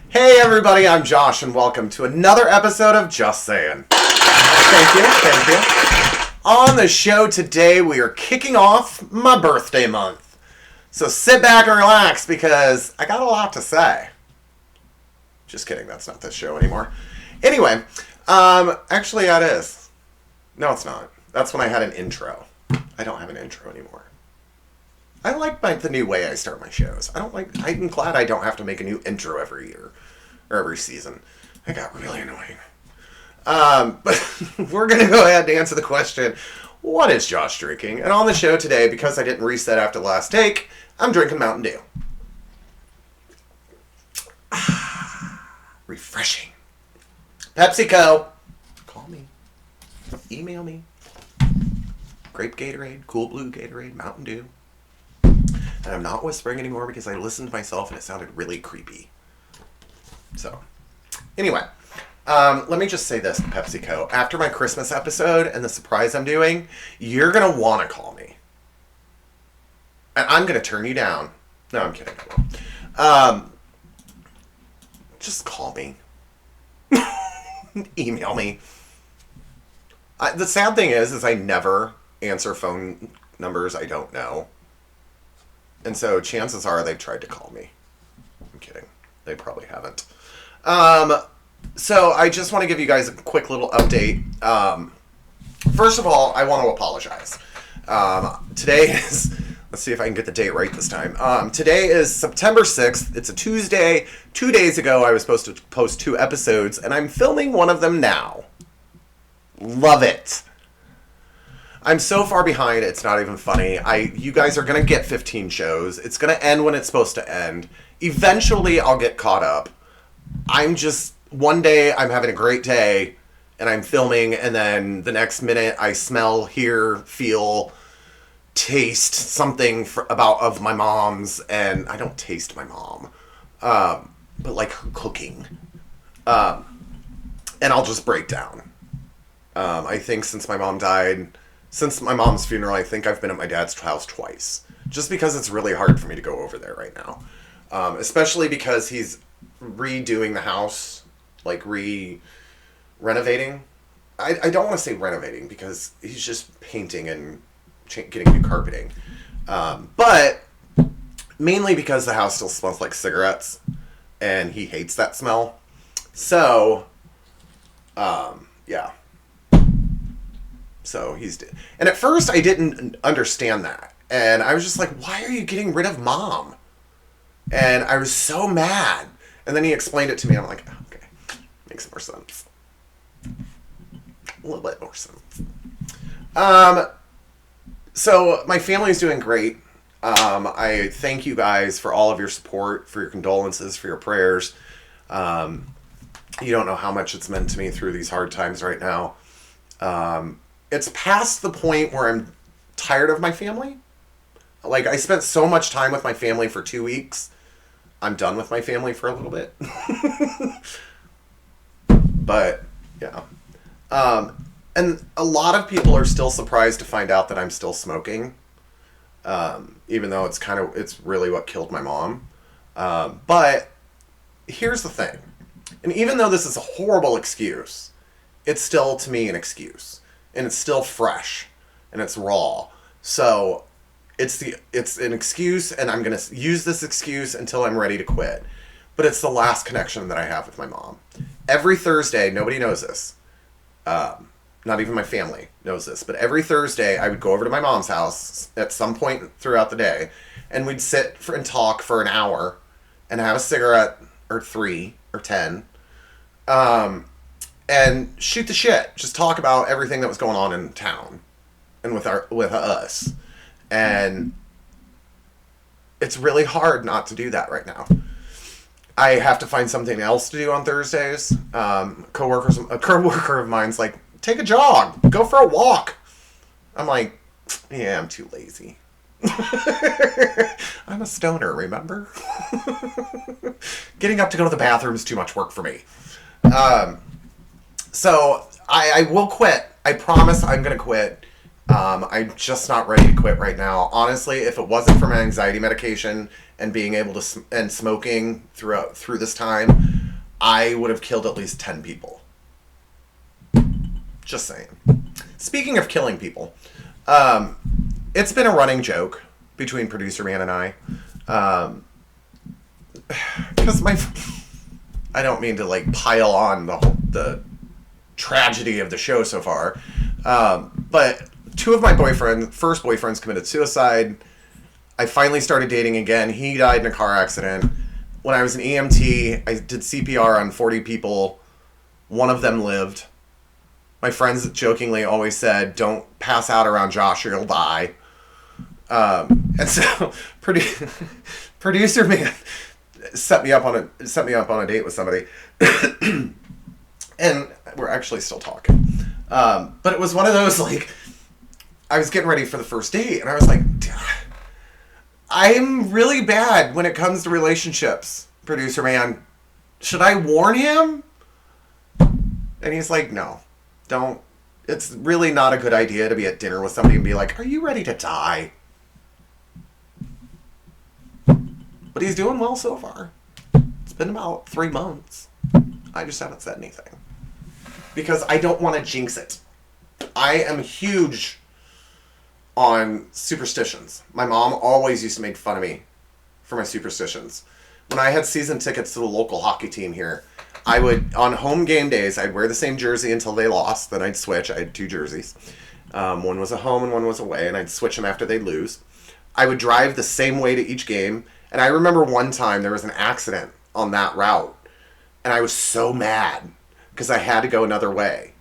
Hey everybody, I'm Josh and welcome to another episode of Just Saying. Thank you. On the show today, we are kicking off my birthday month. So sit back and relax because I got a lot to say. Just kidding, that's not this show anymore. Anyway, actually that is. No, it's not. That's when I had an intro. I don't have an intro anymore. I like the new way I start my shows. I'm glad I don't have to make a new intro every year. Or every season. It got really annoying. But we're going to go ahead and answer the question, what is Josh drinking? And on the show today, because I didn't reset after the last take, I'm drinking Mountain Dew. Refreshing. PepsiCo. Call me. Email me. Grape Gatorade, Cool Blue Gatorade, Mountain Dew. And I'm not whispering anymore because I listened to myself and it sounded really creepy. So, anyway, let me just say this to PepsiCo. After my Christmas episode and the surprise I'm doing, you're going to want to call me. And I'm going to turn you down. No, I'm kidding. I won't. Just call me. Email me. The sad thing is I never answer phone numbers I don't know. And so chances are they've tried to call me. I'm kidding. They probably haven't. So I just want to give you guys a quick little update. First of all, I want to apologize. Today is, let's see if I can get the date right this time. Today is September 6th. It's a Tuesday. 2 days ago, I was supposed to post 2 episodes, and I'm filming one of them now. Love it. I'm so far behind, it's not even funny. You guys are going to get 15 shows. It's going to end when it's supposed to end. Eventually, I'll get caught up. One day, I'm having a great day, and I'm filming, and then the next minute, I smell, hear, feel, taste something of my mom's, and I don't taste my mom, but like her cooking. And I'll just break down. I think since my mom's funeral, I think I've been at my dad's house twice. Just because it's really hard for me to go over there right now. Especially because he's redoing the house, like renovating. I don't want to say renovating because he's just painting and getting new carpeting. But mainly because the house still smells like cigarettes and he hates that smell. So, yeah. So and at first I didn't understand that. And I was just like, why are you getting rid of Mom? And I was so mad. And then he explained it to me. I'm like, okay, makes more sense. A little bit more sense. So my family's doing great. I thank you guys for all of your support, for your condolences, for your prayers. You don't know how much it's meant to me through these hard times right now. It's past the point where I'm tired of my family. Like, I spent so much time with my family for 2 weeks. I'm done with my family for a little bit. But, yeah. And a lot of people are still surprised to find out that I'm still smoking. Even though it's really what killed my mom. But here's the thing. And even though this is a horrible excuse, it's still, to me, an excuse. And it's still fresh. And it's raw. So it's an excuse, and I'm going to use this excuse until I'm ready to quit. But it's the last connection that I have with my mom. Every Thursday, nobody knows this. Not even my family knows this. But every Thursday, I would go over to my mom's house at some point throughout the day, and we'd sit and talk for an hour and have a cigarette or 3 or 10. And shoot the shit. Just talk about everything that was going on in town and with us. And it's really hard not to do that right now. I have to find something else to do on Thursdays. A coworker of mine's like, take a jog, go for a walk. I'm like, yeah, I'm too lazy. I'm a stoner, remember? Getting up to go to the bathroom is too much work for me. So I will quit. I promise I'm going to quit. I'm just not ready to quit right now. Honestly, if it wasn't for my anxiety medication and being able to and smoking through this time, I would have killed at least 10 people. Just saying. Speaking of killing people, it's been a running joke between Producer Man and I. Because I don't mean to like pile on the tragedy of the show so far, but two of my first boyfriends committed suicide. I finally started dating again. He died in a car accident. When I was an EMT, I did CPR on 40 people. One of them lived. My friends jokingly always said, "Don't pass out around Josh or you'll die." And so, Producer Man set me up on a date with somebody, and we're actually still talking. But it was one of those, like, I was getting ready for the first date, and I was like, I'm really bad when it comes to relationships, Producer Man. Should I warn him? And he's like, no, don't. It's really not a good idea to be at dinner with somebody and be like, are you ready to die? But he's doing well so far. It's been about 3 months. I just haven't said anything. Because I don't want to jinx it. I am huge on superstitions. My mom always used to make fun of me for my superstitions. When I had season tickets to the local hockey team here, I would, on home game days, I'd wear the same jersey until they lost. Then I'd switch. I had 2 jerseys. One was a home and one was away, and I'd switch them after they'd lose. I would drive the same way to each game. And I remember one time there was an accident on that route. And I was so mad because I had to go another way.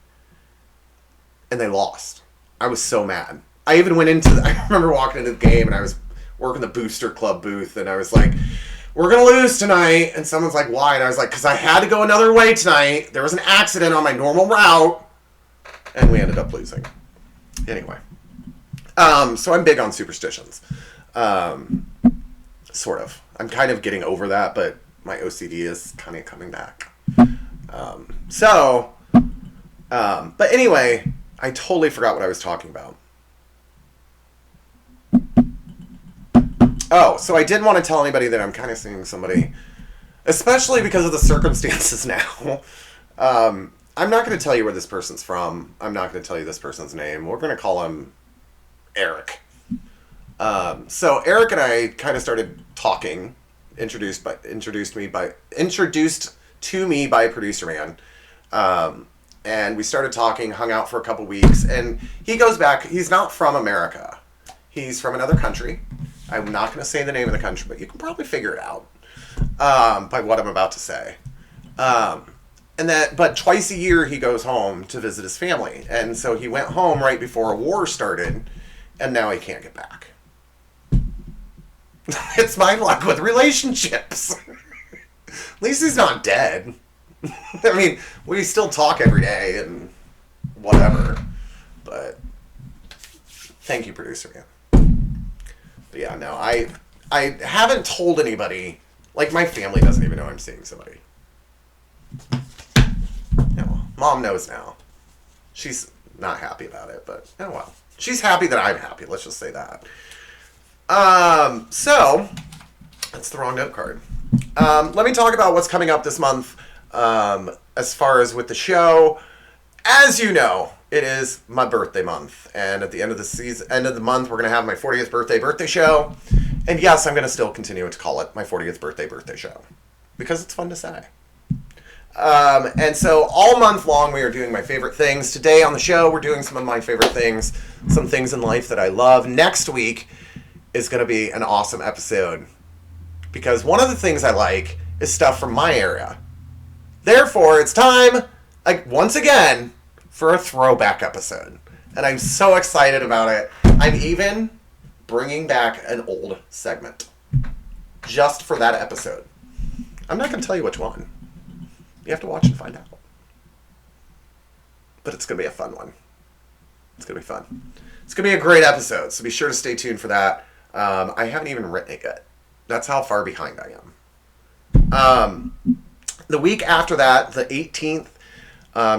And they lost. I was so mad. I even went I remember walking into the game and I was working the Booster Club booth. And I was like, we're going to lose tonight. And someone's like, why? And I was like, because I had to go another way tonight. There was an accident on my normal route. And we ended up losing. Anyway. So I'm big on superstitions. Sort of. I'm kind of getting over that, but my OCD is kind of coming back. But anyway, I totally forgot what I was talking about. Oh, so I didn't want to tell anybody that I'm kind of seeing somebody, especially because of the circumstances now. I'm not going to tell you where this person's from. I'm not going to tell you this person's name. We're going to call him Eric. So Eric and I kind of started talking, introduced to me by Producer Man. And we started talking, hung out for a couple weeks, and he goes back. He's not from America. He's from another country. I'm not going to say the name of the country, but you can probably figure it out by what I'm about to say. But twice a year he goes home to visit his family. And so he went home right before a war started, and now he can't get back. It's my luck with relationships. At least he's not dead. I mean, we still talk every day and whatever. But thank you, Producer Man. But yeah, no, I haven't told anybody. Like, my family doesn't even know I'm seeing somebody. No, Mom knows now. She's not happy about it, but oh well. She's happy that I'm happy. Let's just say that. So that's the wrong note card. Let me talk about what's coming up this month. As far as with the show, as you know, it is my birthday month, and at the end of the month, we're gonna have my 40th birthday show. And yes, I'm gonna still continue to call it my 40th birthday show because it's fun to say. And so all month long, we are doing my favorite things. Today on the show, we're doing some of my favorite things, some things in life that I love. Next week is going to be an awesome episode because one of the things I like is stuff from my area. Therefore, it's time, once again, for a throwback episode. And I'm so excited about it. I'm even bringing back an old segment just for that episode. I'm not going to tell you which one. You have to watch and find out. But it's going to be a fun one. It's going to be fun. It's going to be a great episode, so be sure to stay tuned for that. I haven't even written it yet. That's how far behind I am. The week after that, the 18th,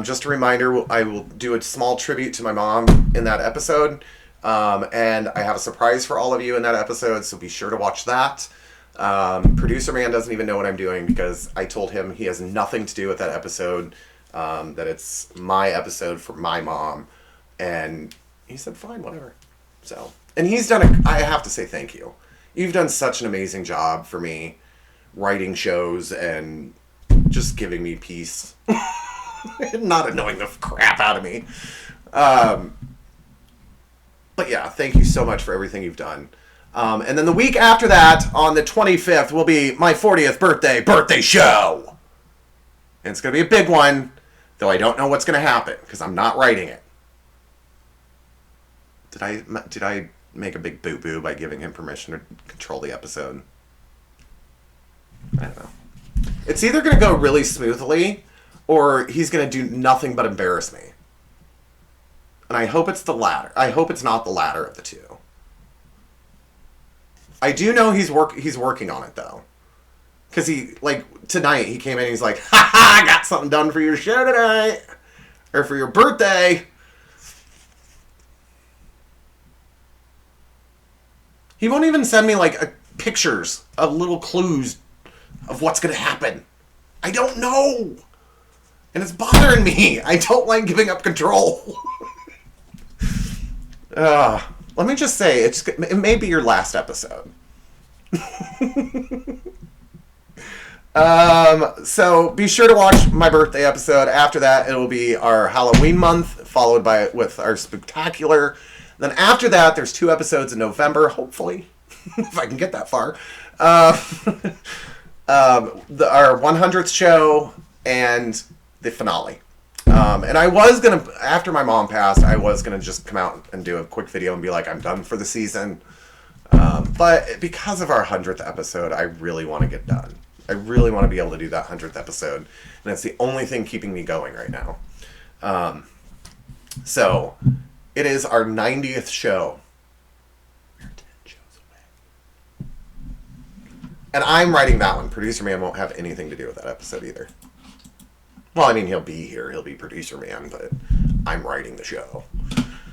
just a reminder, I will do a small tribute to my mom in that episode. And I have a surprise for all of you in that episode, so be sure to watch that. Producer man doesn't even know what I'm doing because I told him he has nothing to do with that episode, that it's my episode for my mom, and he said, fine, whatever. So, and he's done I have to say thank you. You've done such an amazing job for me, writing shows and just giving me peace. Not annoying the crap out of me. But yeah, thank you so much for everything you've done. And then the week after that, on the 25th, will be my 40th birthday show. And it's going to be a big one, though I don't know what's going to happen, because I'm not writing it. Did I make a big boo-boo by giving him permission to control the episode? I don't know. It's either going to go really smoothly, or he's going to do nothing but embarrass me. And I hope it's the latter. I hope it's not the latter of the two. I do know he's working on it, though. Because tonight, he came in and he's like, ha ha, I got something done for your show tonight. Or for your birthday. He won't even send me, pictures of little clues of what's going to happen. I don't know. And it's bothering me. I don't like giving up control. Let me just say, it may be your last episode. So be sure to watch my birthday episode. After that, it will be our Halloween month, followed with our Spooktacular. Then after that, there's 2 episodes in November, hopefully, if I can get that far. Our 100th show and the finale. And I was going to, after my mom passed, I was going to just come out and do a quick video and be like, I'm done for the season. But because of our 100th episode, I really want to get done. I really want to be able to do that 100th episode. And it's the only thing keeping me going right now. So, it is our 90th show. We're 10 shows away. And I'm writing that one. Producer man won't have anything to do with that episode either. Well, I mean, he'll be here. He'll be producer man, but I'm writing the show.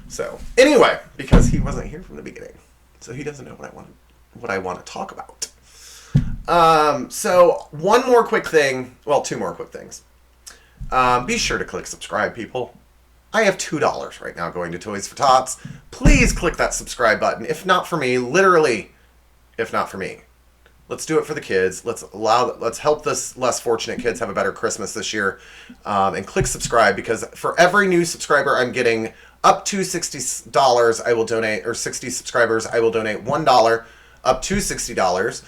So, anyway, because he wasn't here from the beginning. So he doesn't know what I want to talk about. So, one more quick thing. Well, 2 more quick things. Be sure to click subscribe, people. I have $2 right now going to Toys for Tots. Please click that subscribe button. If not for me, literally, if not for me. Let's do it for the kids. Let's help this less fortunate kids have a better Christmas this year. And click subscribe, because for every new subscriber I'm getting up to $60, I will donate, or 60 subscribers, I will donate $1 up to $60,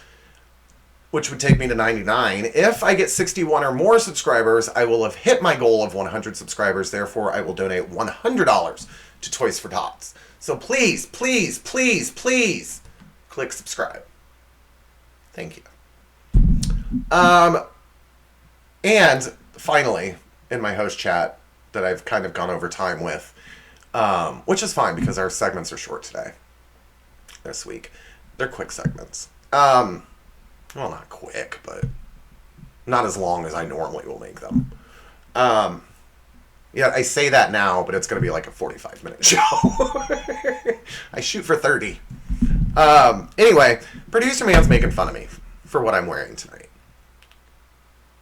which would take me to 99. If I get 61 or more subscribers, I will have hit my goal of 100 subscribers. Therefore, I will donate $100 to Toys for Tots. So please, please, please, please click subscribe. Thank you. And finally, in my host chat that I've kind of gone over time with, which is fine because our segments are short today, this week. They're quick segments. Well, not quick, but not as long as I normally will make them. Yeah, I say that now, but it's going to be like a 45-minute show. I shoot for 30. Anyway, producer man's making fun of me for what I'm wearing tonight.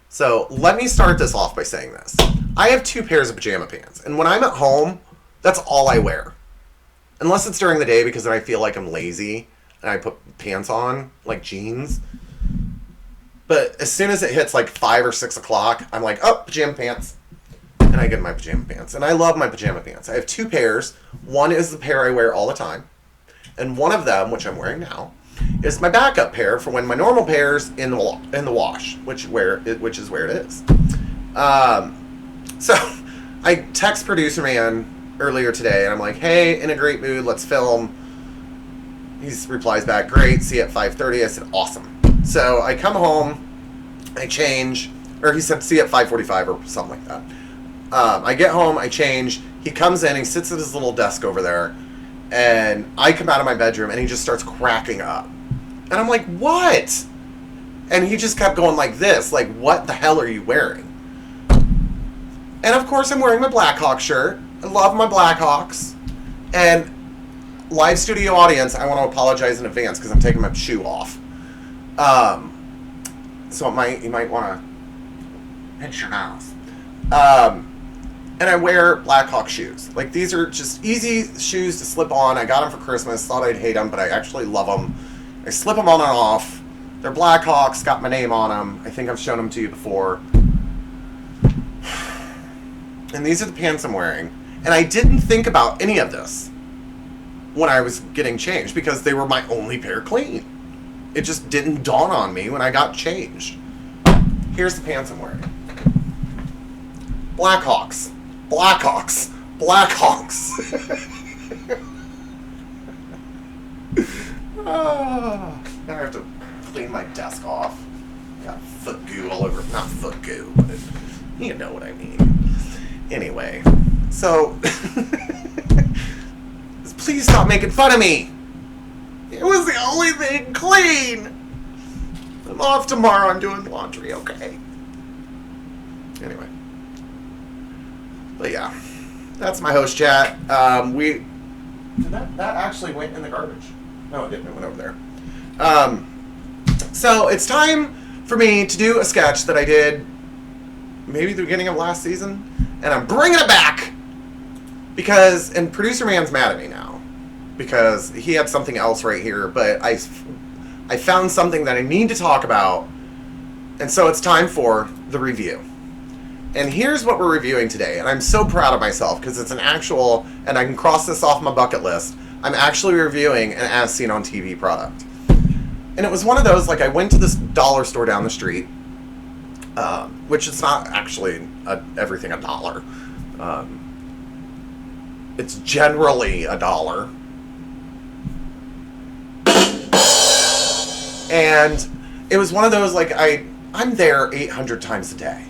So let me start this off by saying this. I have 2 pairs of pajama pants, and when I'm at home, that's all I wear. Unless it's during the day, because then I feel like I'm lazy and I put pants on, like jeans. But as soon as it hits like 5 or 6 o'clock, I'm like, oh, pajama pants. And I get my pajama pants. And I love my pajama pants. I have 2 pairs. One is the pair I wear all the time. And one of them, which I'm wearing now, is my backup pair for when my normal pair's in the wash, which is where it is. So I text producer man earlier today, and I'm like, hey, in a great mood, let's film. He replies back, great, see you at 5:30. I said, awesome. So I come home, I change, or he said, see you at 5:45 or something like that. I get home, I change. He comes in, he sits at his little desk over there, and I come out of my bedroom, and he just starts cracking up. And I'm like, what? And he just kept going like this, like, what the hell are you wearing? And of course I'm wearing my Blackhawks shirt. I love my Blackhawks. And live studio audience, I want to apologize in advance because I'm taking my shoe off. So you might want to pinch your nose. And I wear Blackhawk shoes. Like, these are just easy shoes to slip on. I got them for Christmas. Thought I'd hate them, but I actually love them. I slip them on and off. They're Blackhawks. Got my name on them. I think I've shown them to you before. And these are the pants I'm wearing. And I didn't think about any of this when I was getting changed because they were my only pair clean. It just didn't dawn on me when I got changed. Here's the pants I'm wearing. Blackhawks. Blackhawks. Blackhawks. Now I have to clean my desk off. Got foot goo all over. Not foot goo, but you know what I mean. Anyway, so please stop making fun of me. It was the only thing clean. I'm off tomorrow. I'm doing laundry, okay? Anyway. But yeah, that's my host chat. That actually went in the garbage. No, it didn't. It went over there. So it's time for me to do a sketch that I did maybe the beginning of last season, and I'm bringing it back and producer man's mad at me now because he had something else right here, but I found something that I need to talk about, and so it's time for the review. And here's what we're reviewing today, and I'm so proud of myself because it's an actual, and I can cross this off my bucket list, I'm actually reviewing an as seen on TV product. And it was one of those, like, I went to this dollar store down the street, which is not actually everything $1. It's generally $1. And it was one of those, like, I'm there 800 times a day.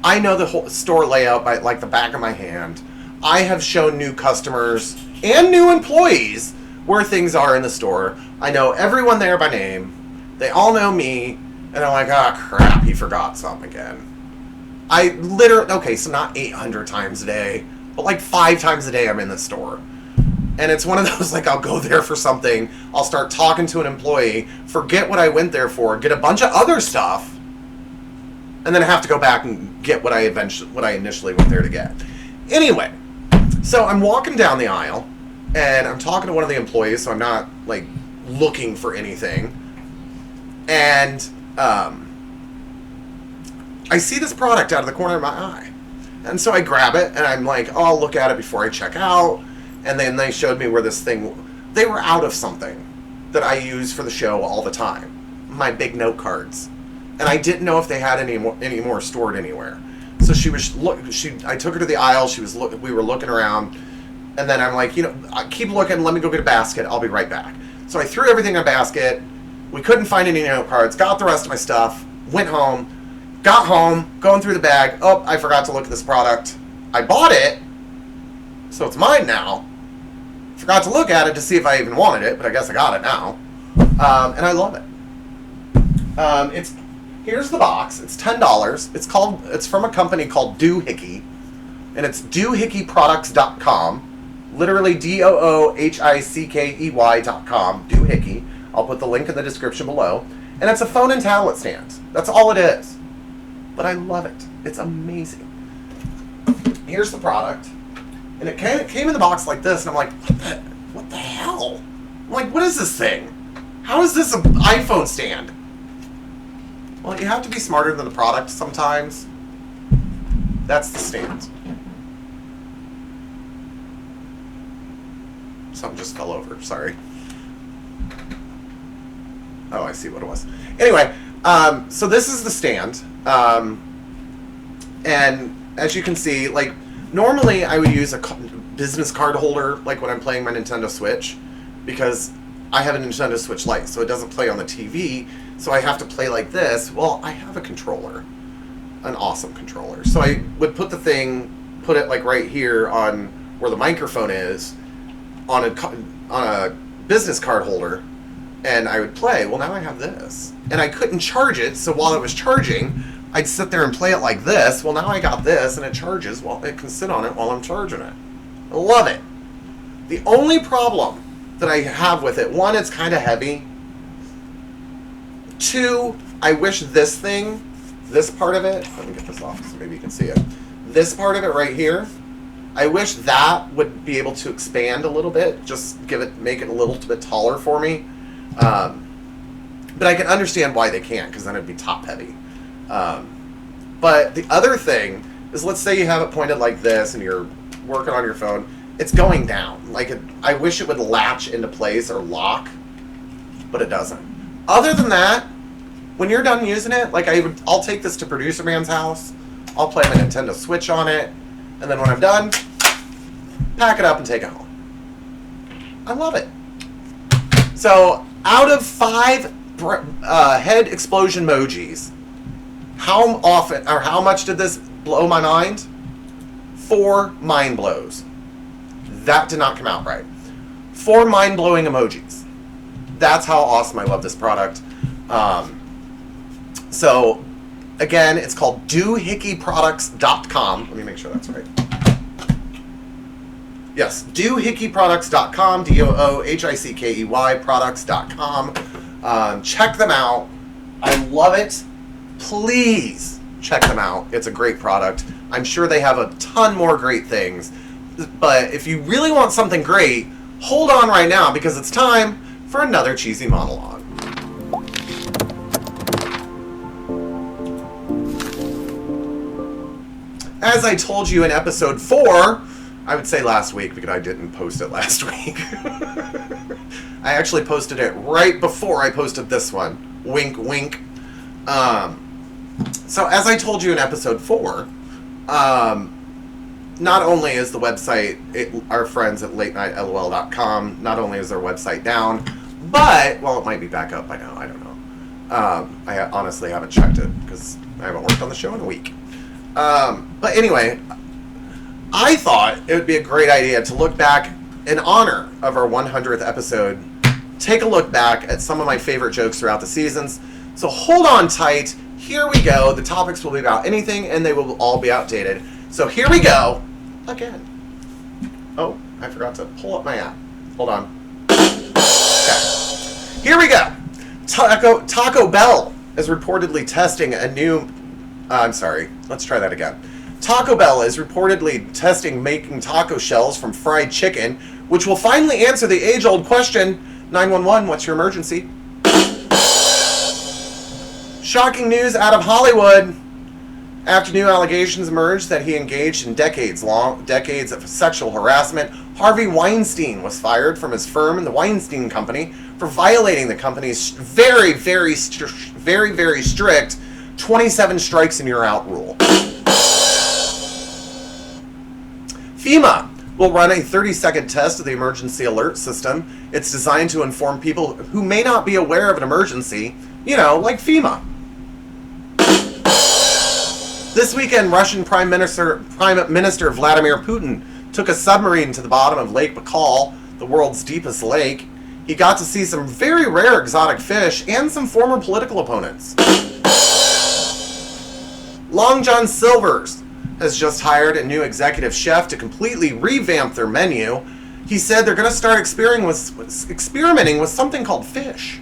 I know the whole store layout by, like, the back of my hand. I have shown new customers and new employees where things are in the store. I know everyone there by name. They all know me. And I'm like, oh, crap, he forgot something again. I literally, okay, so not 800 times a day, but like 5 times a day I'm in the store. And it's one of those, like, I'll go there for something, I'll start talking to an employee, forget what I went there for, get a bunch of other stuff, and then I have to go back and get what I initially went there to get. Anyway, so I'm walking down the aisle, and I'm talking to one of the employees, so I'm not, like, looking for anything. And I see this product out of the corner of my eye. And so I grab it, and I'm like, oh, I'll look at it before I check out. And then they showed me where this thing, they were out of something that I use for the show all the time. My big note cards. And I didn't know if they had any more stored anywhere. So I took her to the aisle, we were looking around, and then I'm like, keep looking, let me go get a basket, I'll be right back. So I threw everything in a basket, we couldn't find any note cards, got the rest of my stuff, went home, got home, going through the bag, oh, I forgot to look at this product. I bought it, so it's mine now. Forgot to look at it to see if I even wanted it, but I guess I got it now. And I love it. Here's the box. It's $10. It's from a company called Doohickey, and it's doohickeyproducts.com. Literally DOOHICKEY.com. Doohickey. I'll put the link in the description below. And it's a phone and tablet stand. That's all it is. But I love it. It's amazing. Here's the product. And it came in the box like this, and I'm like, what the hell? I'm like, what is this thing? How is this an iPhone stand? Well, you have to be smarter than the product sometimes. That's the stand. Something just fell over, sorry. Oh, I see what it was. Anyway, so this is the stand. And as you can see, like, normally I would use a business card holder, like when I'm playing my Nintendo Switch, because I have a Nintendo Switch Lite, so it doesn't play on the TV, so I have to play like this. Well, I have a controller, an awesome controller. So I would put it like right here on where the microphone is, on a business card holder, and I would play. Well, now I have this. And I couldn't charge it, so while it was charging, I'd sit there and play it like this. Well, now I got this, and it charges. Well, it can sit on it while I'm charging it. I love it. The only problem that I have with it, one, it's kind of heavy. 2, I wish this part of it, let me get this off so maybe you can see it. This part of it right here, I wish that would be able to expand a little bit, just make it a little bit taller for me. But I can understand why they can't, because then it'd be top heavy. But the other thing is, let's say you have it pointed like this and you're working on your phone, it's going down. Like, I wish it would latch into place or lock, but it doesn't. Other than that, when you're done using it, like I'll take this to Producer Man's house, I'll play my Nintendo Switch on it, and then when I'm done, pack it up and take it home. I love it. So, out of 5 head explosion emojis, how often or how much did this blow my mind? 4 mind blows. That did not come out right. 4 mind-blowing emojis. That's how awesome I love this product. So, again, it's called doohickeyproducts.com. Let me make sure that's right. Yes, doohickeyproducts.com, DOOHICKEY products.com. Check them out. I love it. Please check them out. It's a great product. I'm sure they have a ton more great things. But if you really want something great, hold on right now, because it's time for another cheesy monologue. As I told you in episode 4, I would say last week because I didn't post it last week. I actually posted it right before I posted this one. Wink, wink. So as I told you in episode 4, not only is the website, our friends at latenightLOL.com, not only is their website down, but, well, it might be back up by now, I don't know. I honestly haven't checked it because I haven't worked on the show in a week. But anyway, I thought it would be a great idea to look back in honor of our 100th episode, take a look back at some of my favorite jokes throughout the seasons. So hold on tight. Here we go. The topics will be about anything, and they will all be outdated. So here we go. Again. Oh, I forgot to pull up my app. Hold on. Okay. Here we go. Taco Bell is reportedly testing a new... I'm sorry. Let's try that again. Taco Bell is reportedly testing making taco shells from fried chicken, which will finally answer the age-old question, 911, what's your emergency? Shocking news out of Hollywood. After new allegations emerged that he engaged in decades of sexual harassment, Harvey Weinstein was fired from his firm and the Weinstein Company for violating the company's very, very strict 27 strikes and you're out rule. FEMA will run a 30-second test of the emergency alert system. It's designed to inform people who may not be aware of an emergency, like FEMA. This weekend, Russian Prime Minister Vladimir Putin took a submarine to the bottom of Lake Baikal, the world's deepest lake. He got to see some very rare exotic fish and some former political opponents. Long John Silver's has just hired a new executive chef to completely revamp their menu. He said they're going to start experimenting with something called fish.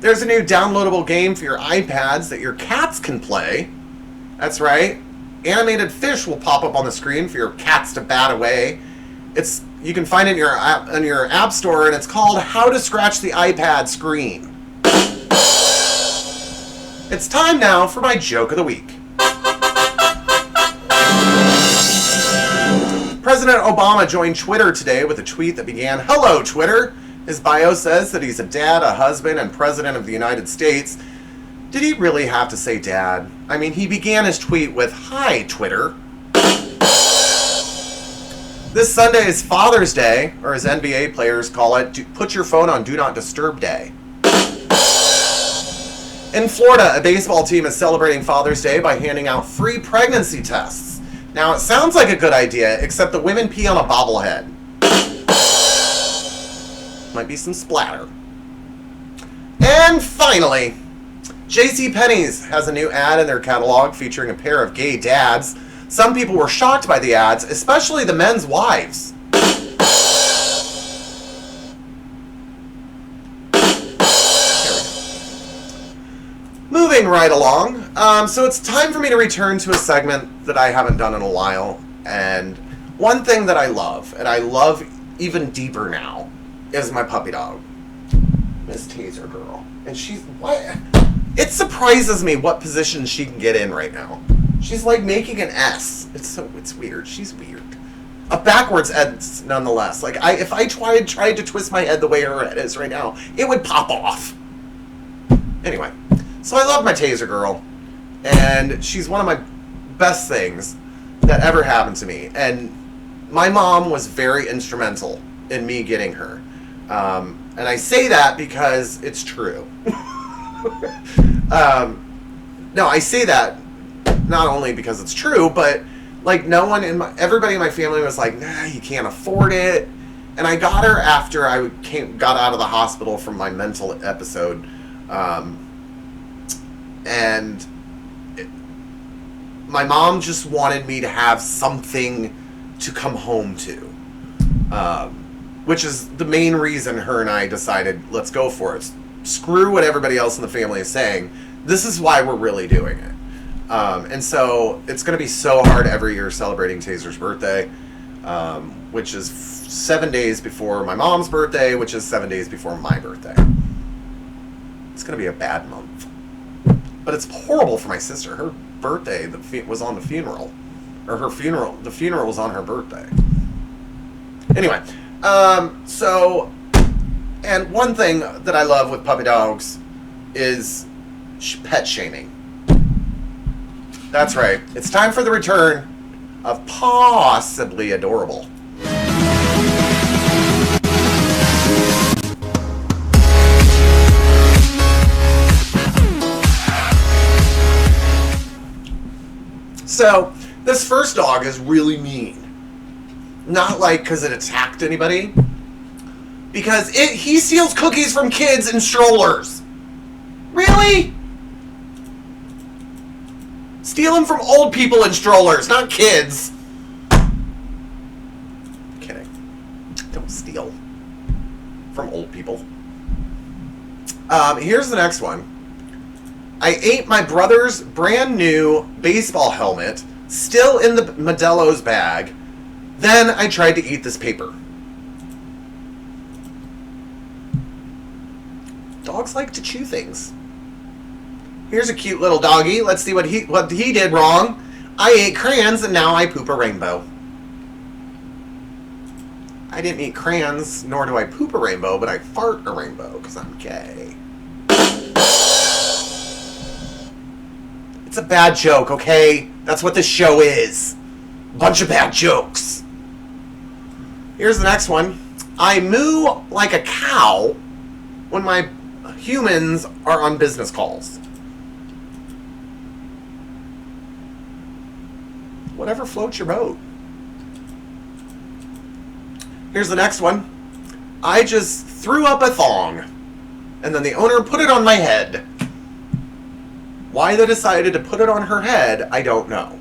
There's a new downloadable game for your iPads that your cats can play. That's right. Animated fish will pop up on the screen for your cats to bat away. You can find it in your app store, and it's called How to Scratch the iPad Screen. It's time now for my joke of the week. President Obama joined Twitter today with a tweet that began, "Hello, Twitter." His bio says that he's a dad, a husband, and president of the United States. Did he really have to say dad? I mean, he began his tweet with, "Hi, Twitter." This Sunday is Father's Day, or as NBA players call it, put your phone on Do Not Disturb Day. In Florida, a baseball team is celebrating Father's Day by handing out free pregnancy tests. Now, it sounds like a good idea, except the women pee on a bobblehead. Might be some splatter. And finally, JCPenney's has a new ad in their catalog featuring a pair of gay dads. Some people were shocked by the ads, especially the men's wives. right along. So it's time for me to return to a segment that I haven't done in a while. And one thing that I love, and I love even deeper now, is my puppy dog, Miss Taser Girl. And she's, what? It surprises me what position she can get in right now. She's like making an S. It's weird. She's weird. A backwards S, nonetheless. Like, if I tried to twist my head the way her head is right now, it would pop off. Anyway, so I love my Taser Girl, and she's one of my best things that ever happened to me. And my mom was very instrumental in me getting her. And I say that because it's true. No, I say that not only because it's true, but like everybody in my family was like, nah, you can't afford it. And I got her after I got out of the hospital from my mental episode. My mom just wanted me to have something to come home to. Which is the main reason her and I decided, let's go for it. Screw what everybody else in the family is saying. This is why we're really doing it. And so it's going to be so hard every year celebrating Taser's birthday, which is 7 days before my mom's birthday, which is 7 days before my birthday. It's going to be a bad month. But it's horrible for my sister. Her birthday was on the funeral. Or the funeral was on her birthday. Anyway, and one thing that I love with puppy dogs is pet shaming. That's right. It's time for the return of Possibly Adorable. So, this first dog is really mean. Not like because it attacked anybody. Because he steals cookies from kids in strollers. Really? Steal them from old people in strollers, not kids. Kidding. Don't steal from old people. Here's the next one. I ate my brother's brand new baseball helmet, still in the Modelo's bag. Then I tried to eat this paper. Dogs like to chew things. Here's a cute little doggy. Let's see what he did wrong. I ate crayons and now I poop a rainbow. I didn't eat crayons, nor do I poop a rainbow, but I fart a rainbow because I'm gay. It's a bad joke, okay? That's what this show is. Bunch of bad jokes. Here's the next one. I moo like a cow when my humans are on business calls. Whatever floats your boat. Here's the next one. I just threw up a thong, and then the owner put it on my head. Why they decided to put it on her head, I don't know.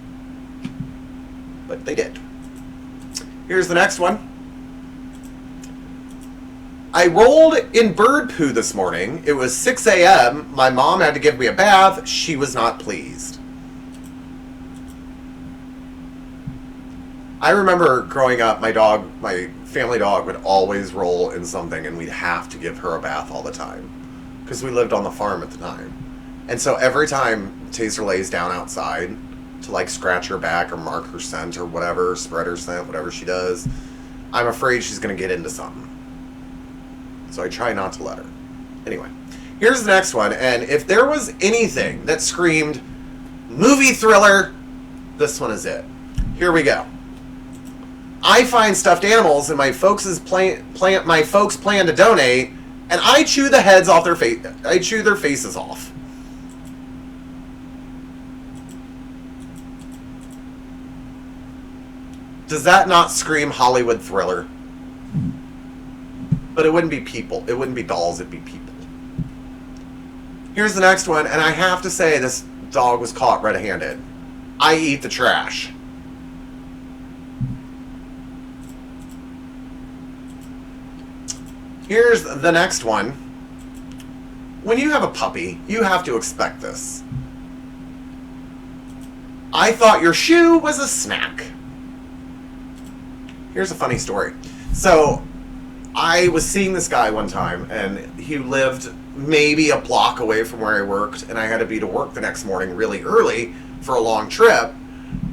But they did. Here's the next one. I rolled in bird poo this morning. It was 6 a.m. My mom had to give me a bath. She was not pleased. I remember growing up, my family dog would always roll in something and we'd have to give her a bath all the time. Because we lived on the farm at the time. And so every time Taser lays down outside to like scratch her back or mark her scent or whatever, spread her scent, whatever she does, I'm afraid she's going to get into something. So I try not to let her. Anyway, here's the next one. And if there was anything that screamed movie thriller, this one is it. Here we go. I find stuffed animals and my folks plan to donate, and I chew the heads off their face. I chew their faces off. Does that not scream Hollywood thriller? But it wouldn't be people. It wouldn't be dolls. It'd be people. Here's the next one, and I have to say this dog was caught red-handed. I eat the trash. Here's the next one. When you have a puppy, you have to expect this. I thought your shoe was a snack. Here's a funny story. So, I was seeing this guy one time, and he lived maybe a block away from where I worked, and I had to be to work the next morning really early for a long trip.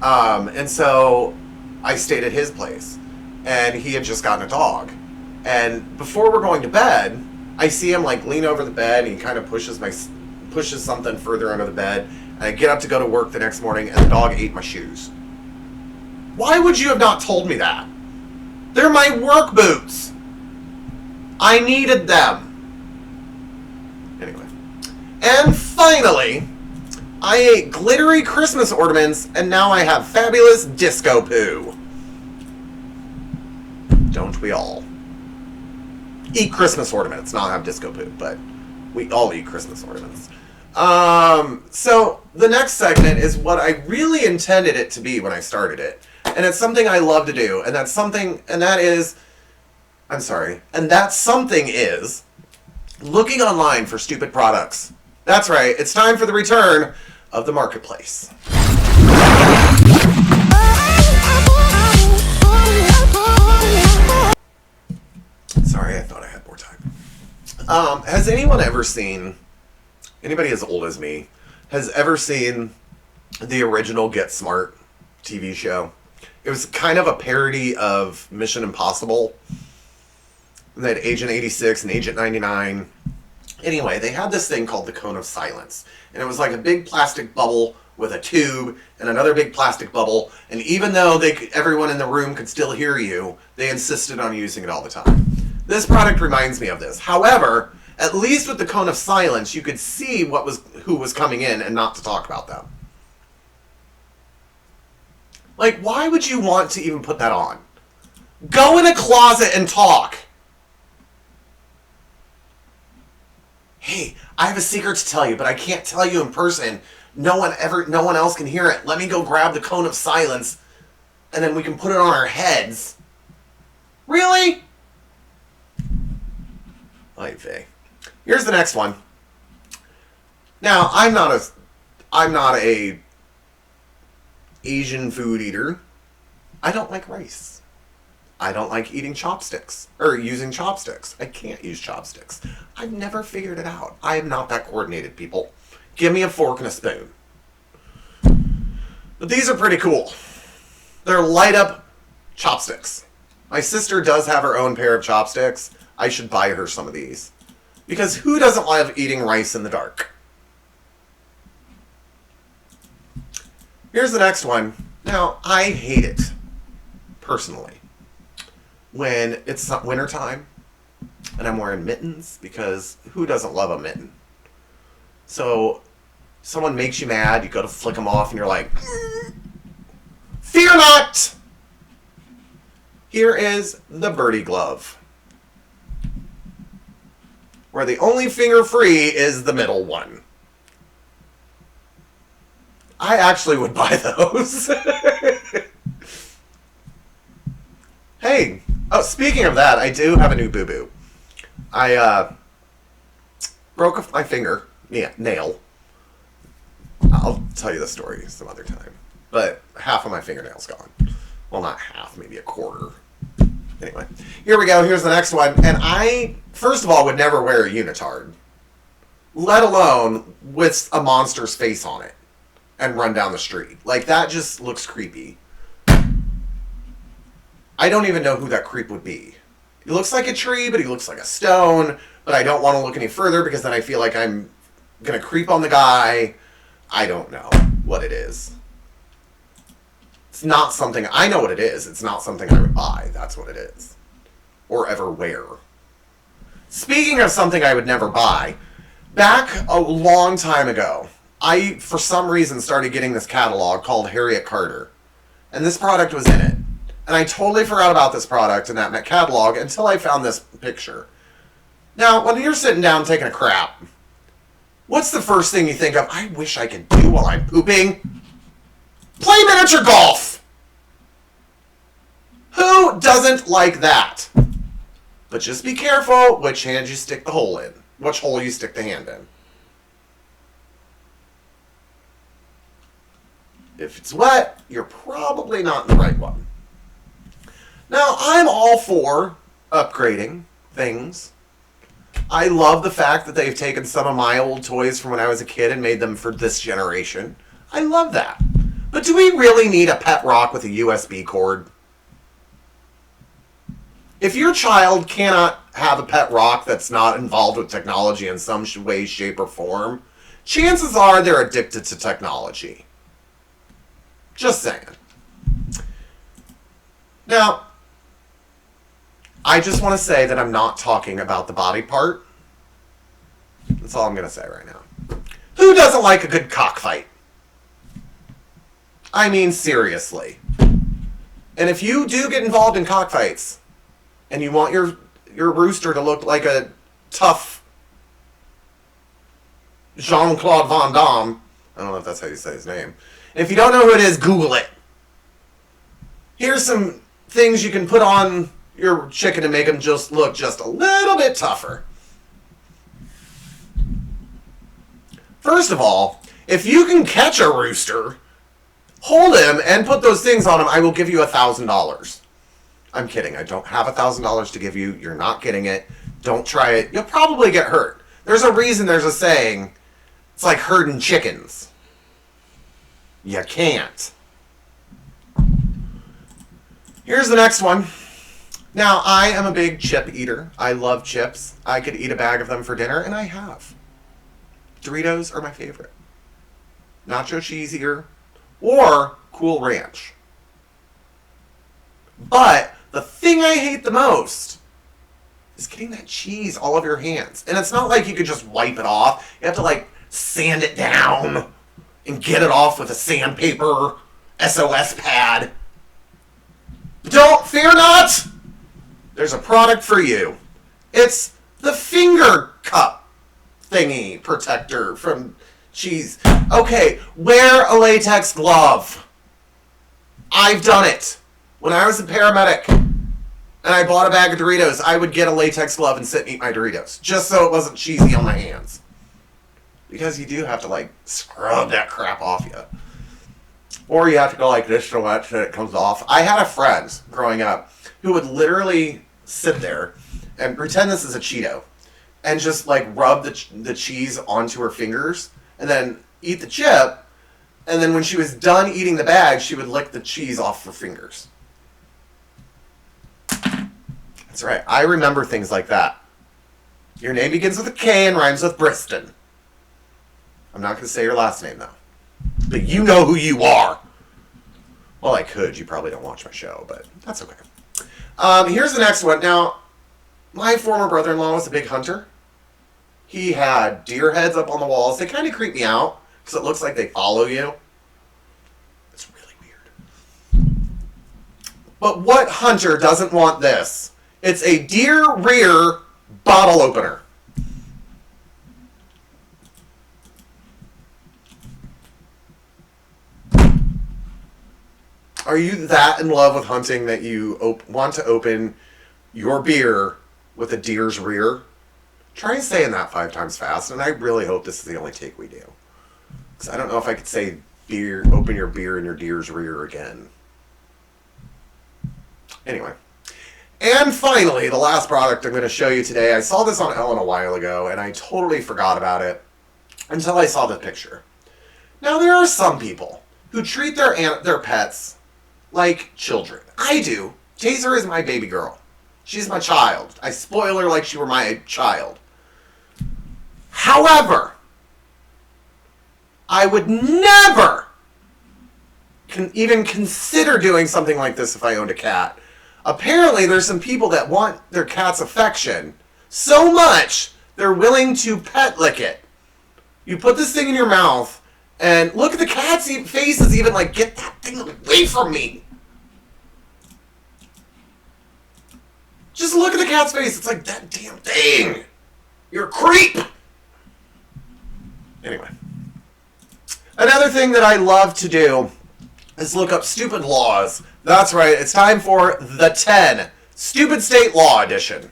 And so I stayed at his place, and he had just gotten a dog. And before we're going to bed, I see him like lean over the bed, and he kind of pushes something further under the bed. And I get up to go to work the next morning, and the dog ate my shoes. Why would you have not told me that? They're my work boots. I needed them. Anyway. And finally, I ate glittery Christmas ornaments, and now I have fabulous disco poo. Don't we all? Eat Christmas ornaments, not have disco poo, but we all eat Christmas ornaments. So the next segment is what I really intended it to be when I started it. And it's something I love to do, and that something is looking online for stupid products. That's right, it's time for the return of the marketplace. Sorry, I thought I had more time. Has anyone ever seen, anybody as old as me, has ever seen the original Get Smart TV show? It was kind of a parody of Mission Impossible. They had Agent 86 and Agent 99. Anyway, they had this thing called the Cone of Silence. And it was like a big plastic bubble with a tube and another big plastic bubble. And even though everyone in the room could still hear you, they insisted on using it all the time. This product reminds me of this. However, at least with the Cone of Silence, you could see who was coming in and not to talk about them. Like, why would you want to even put that on? Go in a closet and talk. Hey, I have a secret to tell you, but I can't tell you in person. No one else can hear it. Let me go grab the Cone of Silence, and then we can put it on our heads. Really? Oy vey. Here's the next one. Now, I'm not a Asian food eater. I don't like rice. I don't like eating chopsticks, or using chopsticks. I can't use chopsticks. I've never figured it out. I am not that coordinated, people. Give me a fork and a spoon. But these are pretty cool. They're light up chopsticks. My sister does have her own pair of chopsticks. I should buy her some of these. Because who doesn't love eating rice in the dark? Here's the next one. Now, I hate it, personally, when it's wintertime and I'm wearing mittens, because who doesn't love a mitten? So, someone makes you mad, you go to flick them off, and you're like, fear not! Here is the birdie glove, where the only finger free is the middle one. I actually would buy those. Hey, oh, speaking of that, I do have a new boo-boo. I broke my finger, nail. I'll tell you the story some other time. But half of my fingernail's gone. Well, not half, maybe a quarter. Anyway, here we go. Here's the next one. And I, first of all, would never wear a unitard. Let alone with a monster's face on it. And run down the street. Like, that just looks creepy. I don't even know who that creep would be. He looks like a tree, but he looks like a stone. But I don't want to look any further because then I feel like I'm going to creep on the guy. I don't know what it is. It's not something... I know what it is. It's not something I would buy. That's what it is. Or ever wear. Speaking of something I would never buy, back a long time ago, I, for some reason, started getting this catalog called Harriet Carter. And this product was in it. And I totally forgot about this product in that catalog until I found this picture. Now, when you're sitting down taking a crap, what's the first thing you think of? I wish I could do while I'm pooping. Play miniature golf! Who doesn't like that? But just be careful which hand you stick the hole in. Which hole you stick the hand in. If it's wet, you're probably not in the right one. Now, I'm all for upgrading things. I love the fact that they've taken some of my old toys from when I was a kid and made them for this generation. I love that. But do we really need a pet rock with a USB cord? If your child cannot have a pet rock that's not involved with technology in some way, shape, or form, chances are they're addicted to technology. Just saying. Now, I just want to say that I'm not talking about the body part. That's all I'm going to say right now. Who doesn't like a good cockfight? I mean, seriously. And if you do get involved in cockfights, and you want your rooster to look like a tough Jean-Claude Van Damme, I don't know if that's how you say his name. And if you don't know who it is, Google it. Here's some things you can put on your chicken to make them just look just a little bit tougher. First of all, if you can catch a rooster, hold him and put those things on him, I will give you $1,000. I'm kidding. I don't have $1,000 to give you. You're not getting it. Don't try it. You'll probably get hurt. There's a reason there's a saying. It's like herding chickens. You can't. Here's the next one. Now, I am a big chip eater. I love chips. I could eat a bag of them for dinner, and I have. Doritos are my favorite. Nacho cheese eater or Cool Ranch. But the thing I hate the most is getting that cheese all over your hands. And it's not like you could just wipe it off. You have to like sand it down and get it off with a sandpaper SOS pad. Don't fear not. There's a product for you. It's the finger cup thingy protector from cheese. Okay, wear a latex glove. I've done it. When I was a paramedic and I bought a bag of Doritos, I would get a latex glove and sit and eat my Doritos, just so it wasn't cheesy on my hands. Because you do have to like scrub that crap off you. Or you have to go like this so much that it comes off. I had a friend growing up who would literally sit there and pretend this is a Cheeto and just like rub the cheese onto her fingers and then eat the chip. And then when she was done eating the bag, she would lick the cheese off her fingers. That's right. I remember things like that. Your name begins with a K and rhymes with Briston. I'm not going to say your last name, though. But you know who you are. Well, I could. You probably don't watch my show, but that's okay. Here's the next one. Now, my former brother-in-law was a big hunter. He had deer heads up on the walls. They kind of creep me out because it looks like they follow you. It's really weird. But what hunter doesn't want this? It's a deer rear bottle opener. Are you that in love with hunting that you want to open your beer with a deer's rear? Try saying that 5 times fast, and I really hope this is the only take we do. Because I don't know if I could say beer, open your beer in your deer's rear again. Anyway. And finally, the last product I'm going to show you today. I saw this on Ellen a while ago, and I totally forgot about it until I saw the picture. Now, there are some people who treat their pets like children. I do. Taser is my baby girl. She's my child. I spoil her like she were my child. However, I would never even consider doing something like this if I owned a cat. Apparently, there's some people that want their cat's affection so much they're willing to pet lick it. You put this thing in your mouth, and look at the cat's face is even like, get that thing away from me. Just look at the cat's face. It's like, that damn thing. You're a creep. Anyway. Another thing that I love to do is look up stupid laws. That's right. It's time for the 10 Stupid State Law Edition.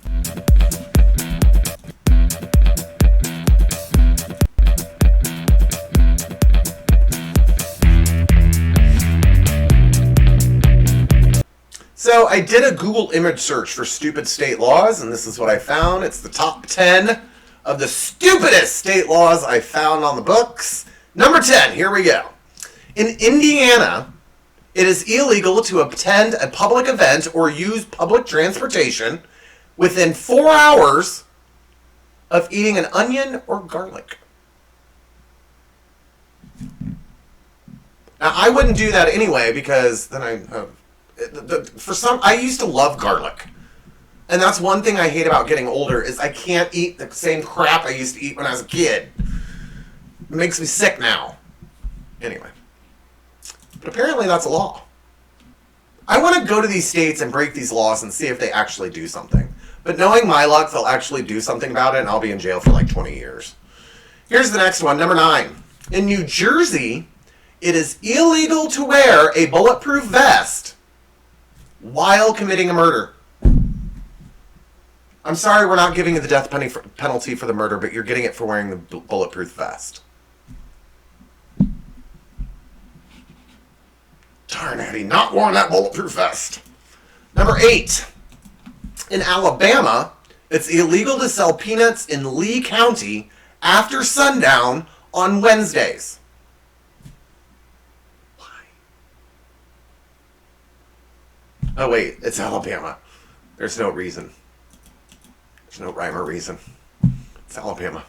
So I did a Google image search for stupid state laws, and this is what I found. It's the top 10 of the stupidest state laws I found on the books. Number 10, here we go. In Indiana, it is illegal to attend a public event or use public transportation within 4 hours of eating an onion or garlic. Now, I wouldn't do that anyway because then I used to love garlic. And that's one thing I hate about getting older is I can't eat the same crap I used to eat when I was a kid. It makes me sick now. Anyway. But apparently that's a law. I want to go to these states and break these laws and see if they actually do something. But knowing my luck, they'll actually do something about it and I'll be in jail for like 20 years. Here's the next one, number 9. In New Jersey, it is illegal to wear a bulletproof vest while committing a murder. I'm sorry we're not giving you the death penalty for the murder, but you're getting it for wearing the bulletproof vest. Darn, had he not worn that bulletproof vest. Number 8. In Alabama, it's illegal to sell peanuts in Lee County after sundown on Wednesdays. Why? Oh, wait, it's Alabama. There's no reason. There's no rhyme or reason. It's Alabama.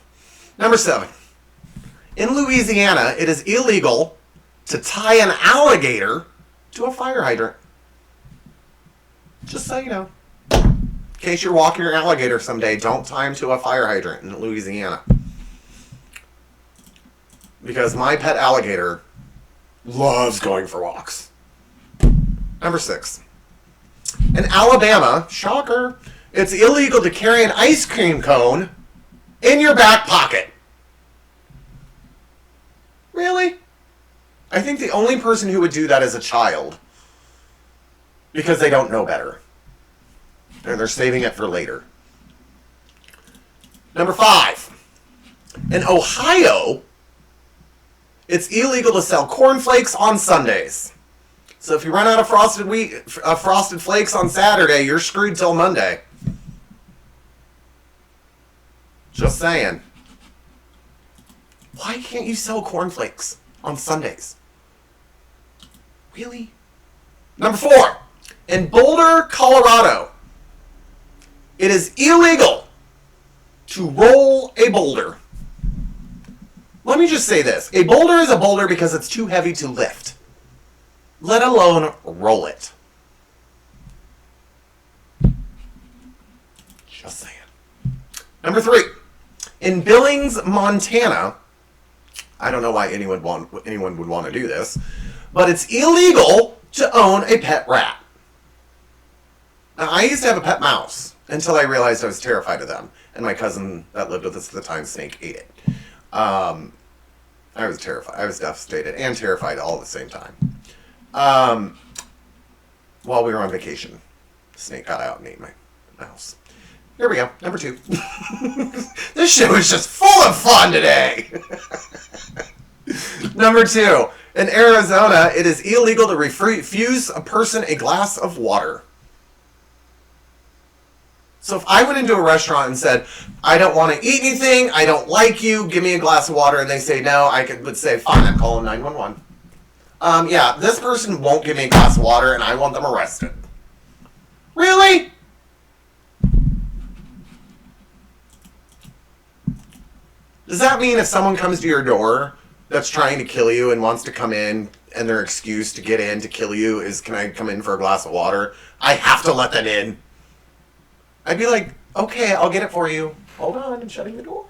Number 7. In Louisiana, it is illegal to tie an alligator to a fire hydrant. Just so you know. In case you're walking your alligator someday, don't tie him to a fire hydrant in Louisiana. Because my pet alligator loves going for walks. Number 6. In Alabama, shocker, it's illegal to carry an ice cream cone in your back pocket. Really? I think the only person who would do that is a child. Because they don't know better. And they're saving it for later. Number 5. In Ohio, it's illegal to sell cornflakes on Sundays. So if you run out of frosted flakes on Saturday, you're screwed till Monday. Just saying. Why can't you sell cornflakes on Sundays? Really? Number 4. In Boulder, Colorado, it is illegal to roll a boulder. Let me just say this. A boulder is a boulder because it's too heavy to lift, let alone roll it. Just saying. Number 3. In Billings, Montana, I don't know why anyone would want to do this, but it's illegal to own a pet rat. Now, I used to have a pet mouse until I realized I was terrified of them, and my cousin that lived with us at the time, Snake, ate it. I was terrified. I was devastated and terrified all at the same time. While we were on vacation, the snake got out and ate my mouse. Here we go. Number 2. This show is just full of fun today. Number 2. In Arizona, it is illegal to refuse a person a glass of water. So if I went into a restaurant and said, I don't want to eat anything, I don't like you, give me a glass of water, and they say no, I would say, fine, I'm calling 911. Yeah, this person won't give me a glass of water, and I want them arrested. Really? Does that mean if someone comes to your door that's trying to kill you and wants to come in, and their excuse to get in to kill you is, can I come in for a glass of water? I have to let them in. I'd be like, okay, I'll get it for you. Hold on, I'm shutting the door.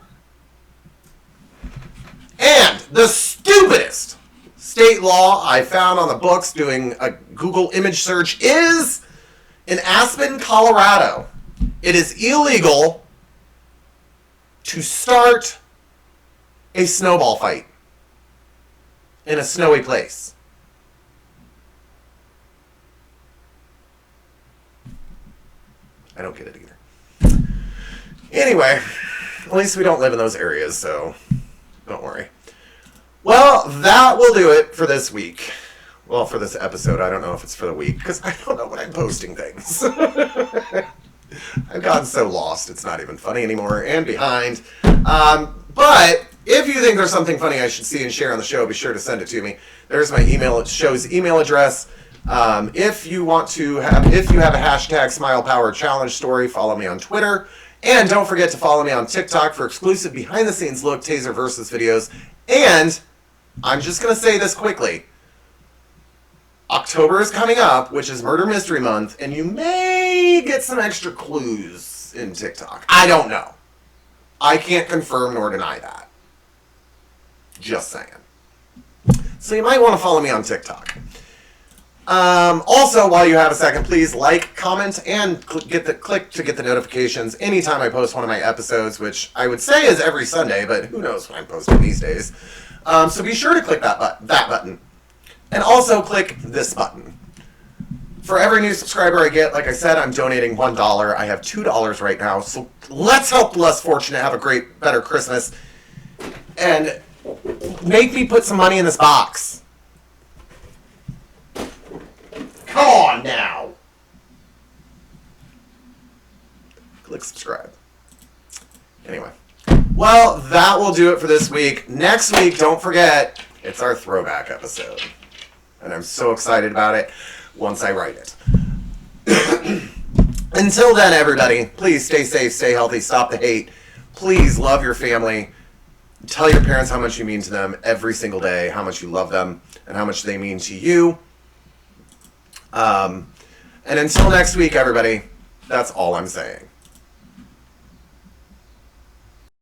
And the stupidest state law I found on the books doing a Google image search is in Aspen, Colorado. It is illegal to start a snowball fight in a snowy place. I don't get it either. Anyway, at least we don't live in those areas, so don't worry. Well, that will do it for this week. Well, for this episode, I don't know if it's for the week, because I don't know when I'm posting things. I've gotten so lost, it's not even funny anymore, and behind. But if you think there's something funny I should see and share on the show, be sure to send it to me. There's my email. It shows email address. If you have a hashtag Smile Power Challenge story, follow me on Twitter. And don't forget to follow me on TikTok for exclusive behind-the-scenes look Taser Versus videos. And I'm just going to say this quickly. October is coming up, which is Murder Mystery Month, and you may get some extra clues in TikTok. I don't know. I can't confirm nor deny that. Just saying. So you might want to follow me on TikTok. Also, while you have a second, please like, comment, and click to get the notifications anytime I post one of my episodes, which I would say is every Sunday, but who knows when I'm posting these days. So be sure to click that button. And also click this button. For every new subscriber I get, like I said, I'm donating $1. I have $2 right now, so let's help the less fortunate have a better Christmas. And make me put some money in this box. Come on now. Click subscribe. Anyway. Well, that will do it for this week. Next week, don't forget, it's our throwback episode. And I'm so excited about it once I write it. Until then, everybody, please stay safe, stay healthy, stop the hate. Please love your family. Tell your parents how much you mean to them every single day, how much you love them, and how much they mean to you. And until next week, everybody, that's all I'm saying.